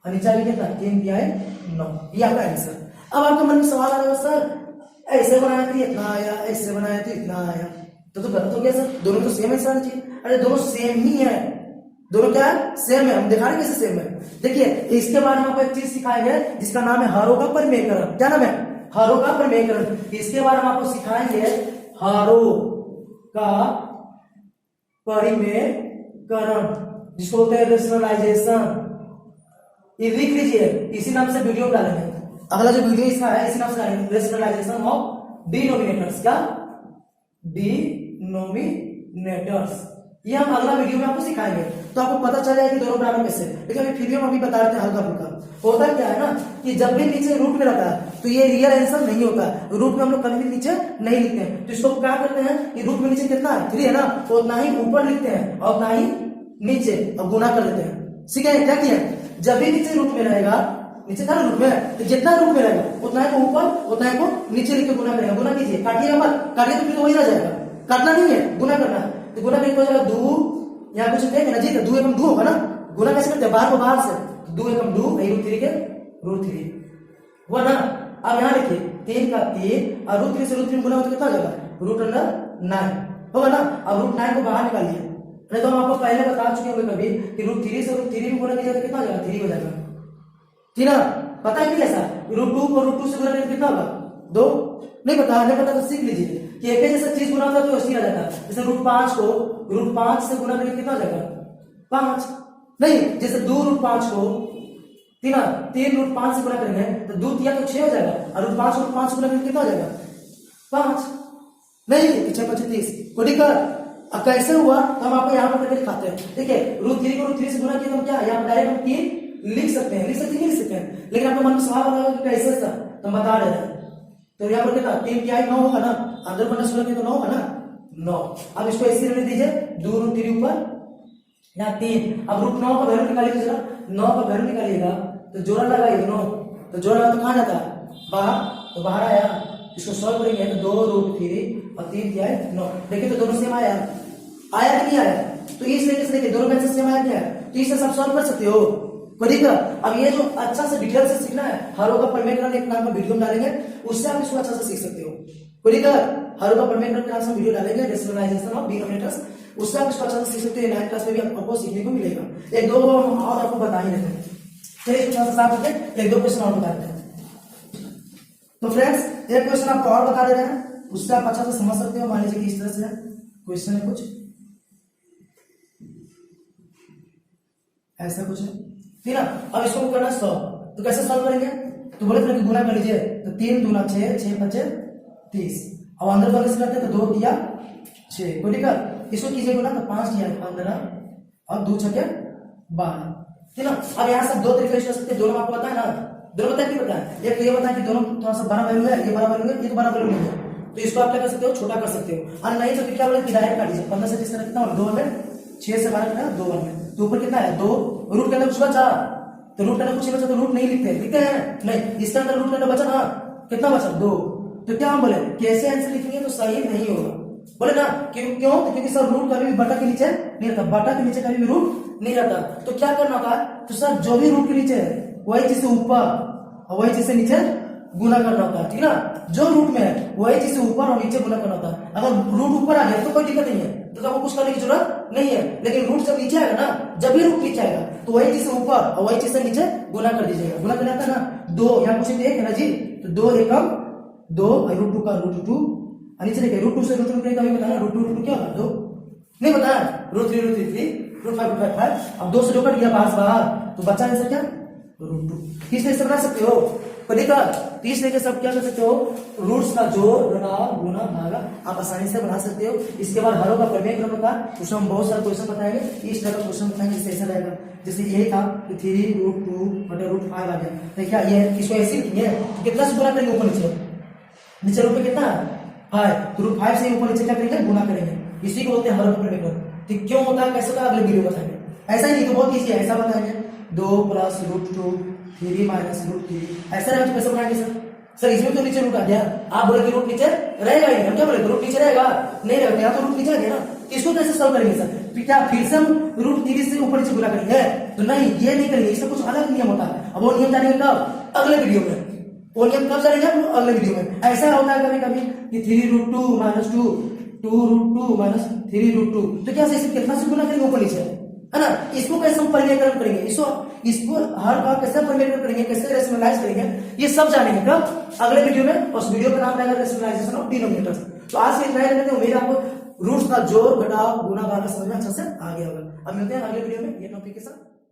और नीचे आ गया कितना 3 दिया है 9, ये आपका आंसर। अब आपके मन में सवाल आ रहा है सर ऐसे बनाया तो इतना आया, ऐसे बनाया तो इतना आया, तो गलत हो गया सर, दोनों तो सेम आंसर चाहिए। अरे दोनों सेम ही है, दोनों क्या है सेम है। हम दिखा रहे कैसे सेम है। देखिए इसके बारे में आपको एक चीज सिखाएंगे जिसका नाम है हरों का परिमेयकरण। क्या नाम है, हरों का परिमेयकरण। इसके बारे में आपको सिखाएंगे हरों का परिमेयकरण, जिसको बोलते हैं रेशनलाइजेशन। ये लिख लीजिए, इसी नाम से वीडियो डालेंगे। अगला जो वीडियो इसका है इसी नाम से डालेंगे, रेशनलाइजेशन ऑफ डिनोमिनेटर्स। क्या डिनोमिनेटर्स, ये हम अगला वीडियो में आपको सिखाएंगे, तो आपको पता चल जाएगा कि दोनों बराबर कैसे। लेकिन अभी फिर भी हम अभी बता रहे थे हल्का फुल्का। होता क्या है ना कि जब भी नीचे रूट में रहता है तो ये रियल आंसर नहीं होता है, रूट में हम लोग कभी भी नीचे नहीं लिखते हैं। तो इसको क्या करते हैं कि रूट में नीचे कितना है 3 है ना, तो उतना ही ऊपर लिखते हैं और उतना ही नीचे और गुना कर लेते हैं। ठीक है, क्या किया, जब भी नीचे रूट में रहेगा, नीचे था रूट में, तो जितना रूट में रहेगा उतना ही को ऊपर उतना ही को नीचे लिख के गुना करेगा। गुना कीजिए, काटिएगा मत, काटिए तो फिर वही रह जाएगा, काटना नहीं है, गुना करना है। तो गुना करके हो जाएगा 2, यहाँ कुछ देंगे ना जी, तो 2 एकम 2 होगा ना। गुना कैसे करते हैं, बाहर को बाहर से 2 एकम 2 रूट 3 के रूट 3 हुआ ना। अब यहाँ लिखिए 3 का 3 और रूट 3 से रूट 3 गुना हो तो कितना हो जाएगा रूट अंडर 9 होगा ना। अब रूट 9 को बाहर निकालिए, नहीं तो हम आपको पहले बता चुके होंगे कभी कि रूट 3 से रूट 3 में गुना किया तो कितना हो जाएगा 3 हो जाएगा, ठीक ना। पता है कि ऐसा रूट 2 को रूट 2 से गुना करके कितना होगा 2, नहीं पता, नहीं पता तो सीख लीजिए कि एक जैसा चीज गुना होता है तो ऐसे ही आ जाता है। जैसे रूट 5 को रूट 5 से गुना करके कितना हो जाएगा 5, नहीं जैसे 2 रूट 5 को 3 रूट 5 से गुना करेंगे तो 2 तिया तो 6 हो जाएगा, और रूट 5 गुना करके कितना हो जाएगा 5, नहीं 6 5 30 को दिक्कत। अब कैसे हुआ तो हम आपको यहाँ पर करके दिखाते हैं। देखिए रूट 3 को रूट 3 से गुना किया तो क्या यहाँ पर डायरेक्ट हम 3 लिख सकते हैं, लिख सकते हैं नहीं लिख सकते हैं, लेकिन आपके मन में सवाल होगा कि कैसे था, तो हम बता रहे हैं। तो यहाँ पर कितना 3 क्या 9 होगा ना, अंदर माइनस 16 तो 9 होगा ना 9। अब इसको ऐसे रहने दीजिए, 2 रूट 3 ऊपर यहाँ 3। अब रूट 9 का वैल्यू निकालिएगा जरा, 9 का वैल्यू निकालिएगा तो जोड़ा लगाइए 9, तो जोड़ा लगा तो कहाँ जाता है बाहर, तो बाहर आया। इसको सॉल्व करेंगे तो 2 रूट 3 और 3 क्या है 9। देखिए तो दोनों सेम आया कि नहीं आया, तो इस तरीके से देखिए दोनों का आंसर सेम आया क्या है, तो इससे सब सॉल्व कर सकते हो कोई दिक्कत। अब ये जो अच्छा से डिटेल से सीखना है, हरों का परिमेयकरण एक नाम का वीडियो डालेंगे, उससे आप इसको अच्छा से सीख सकते हो कोई दिक्कत। हरों का परिमेयकरण के नाम से वीडियो डालेंगे, रेशनलाइजेशन ऑफ डिनोमिनेटर्स, उससे आप इसको अच्छा से सीख सकते हो। 9th क्लास में भी आपको सीखने को मिलेगा। एक दो हम और आपको बता ही देते हैं, चलिए साफ करके एक दो क्वेश्चन और बता देते हैं। तो फ्रेंड्स एक क्वेश्चन आपको और बता दे रहे हैं, उससे आप अच्छा से समझ सकते हो। मान लीजिए कि इस तरह से क्वेश्चन है, कुछ ऐसा कुछ है, ठीक है। अब इसको करना 100, तो कैसे सॉल्व करेंगे, तो बोले थे कि गुना कर लीजिए, तो 3 दूना 6, 6 5 30, और अंदर वाले से करते तो 2 दिया 6 को दिक्कत। इसको कीजिए गुना तो 5 दिया 15 और 2 6 12, ठीक ना। अब यहाँ से 2 तरीके से सकते हैं, दोनों आपको पता है ना, दोनों पता है कि पता है, एक तो ये बताया कि दोनों थोड़ा सा बड़ा वैल्यू है, ये बड़ा वैल्यू है, ये तो बड़ा वैल्यू नहीं है, तो इसको आप क्या कर सकते हो, छोटा कर सकते हो। और नहीं तो फिर क्या बोले, डायरेक्ट काट दीजिए। 15 से 30 कितना होगा, 2 में 6 से 12 कितना, 2 में तो ऊपर कितना है 2, रूट के अंदर कुछ बचा, तो रूट के अंदर कुछ बचा तो रूट नहीं लिखते, लिखते हैं नहीं, इसके अंदर रूट के अंदर बचा ना, कितना बचा 2। तो क्या हम बोले, कैसे आंसर लिखेंगे तो सही नहीं होगा, बोले ना क्यों, क्योंकि सर रूट कभी भी बटा के नीचे नहीं रहता, बटा के नीचे कभी भी रूट नहीं रहता। तो क्या करना होगा, तो सर जो भी रूट के नीचे है वही चीज से ऊपर और वही चीज से नीचे गुना करना होता है, ठीक ना। जो रूट में है वही चीज से ऊपर और नीचे गुना करना होता है। अगर रूट ऊपर आ गया तो कोई दिक्कत नहीं है, तो आपको कुछ करने की जरूरत नहीं है। लेकिन रूट जब नीचे आएगा ना, जब भी रूट नीचे आएगा तो वही चीज से ऊपर और वही चीज से नीचे गुना कर दीजिएगा। गुना करना था ना 2, यहाँ कुछ एक है ना जी, तो 2 एकम 2 रूट 2 का रूट 2, नीचे देखिए रूट 2 से रूट 2 कभी बताना, रूट 2 क्या होगा 2 नहीं बताया, रूट 3 रूट 3 रूट 5 रूट 5। अब 2 से 2 कट गया बाहर, तो बचा आंसर क्या, रूट 2। किस तरीके से बना सकते हो, देखा 30 तरीके से आप क्या कर सकते हो, रूट्स का जोड़ घटाव गुना भागा आप आसानी से बना सकते हो। इसके बाद हरों का प्रमेय क्रम का उसमें हम बहुत सारे क्वेश्चन बताएंगे, इस तरह का क्वेश्चन बताएंगे जिससे ऐसा रहेगा, जैसे यही था कि 3 रूट 2 बटे रूट 5 आ गया, तो क्या ये इसको ऐसे लिखेंगे, कितना से गुना करेंगे ऊपर नीचे, नीचे रूट पे कितना 5, तो रूट 5 से ऊपर नीचे क्या करेंगे, गुना करेंगे, इसी को बोलते हैं हरों का प्रमेय क्रम। तो क्यों होता है, कैसे होता है, अगले वीडियो बताएंगे। ऐसा ही नहीं तो बहुत ईजी है, ऐसा बताएंगे 2 प्लस रूट 2 3 माइनस रूट 3, ऐसा रहेगा तो कैसे बनाएंगे सर इसमें तो नीचे रूट आ गया, आप बोले कि रूट नीचे रहेगा ही, हम क्या बोले रूट नीचे रहेगा नहीं रहेगा, यहाँ तो रूट नीचे आ गया ना, इसको कैसे सॉल्व करेंगे सर, फिर क्या फिर से हम रूट 30 से ऊपर नीचे गुना करेंगे, तो नहीं ये नहीं करेंगे, इसमें कुछ अलग नियम होता है। अब वो नियम जानेंगे कब, अगले वीडियो में, वो नियम कब जानेंगे हम अगले वीडियो में। ऐसा होता है कभी कभी कि 3 root 2 minus 2 root 2 minus 3 root 2, तो क्या से कितना से गुना करेंगे ऊपर नीचे, है ना। इसको कैसे हम परिमेयकरण करेंगे, इसको हर बार कैसे परिमेयकरण करेंगे, कैसे रेशनलाइज करेंगे, ये सब जानेंगे कब, अगले वीडियो में। उस वीडियो का नाम रहेगा रेशनलाइजेशन ऑफ डिनोमिनेटर्स। तो आज से इतना ही रहते हैं, उम्मीद आपको रूट्स का जोड़ घटाव गुना भागा समझ में अच्छा से आ गया होगा। अब मिलते हैं अगले वीडियो में ये टॉपिक के साथ।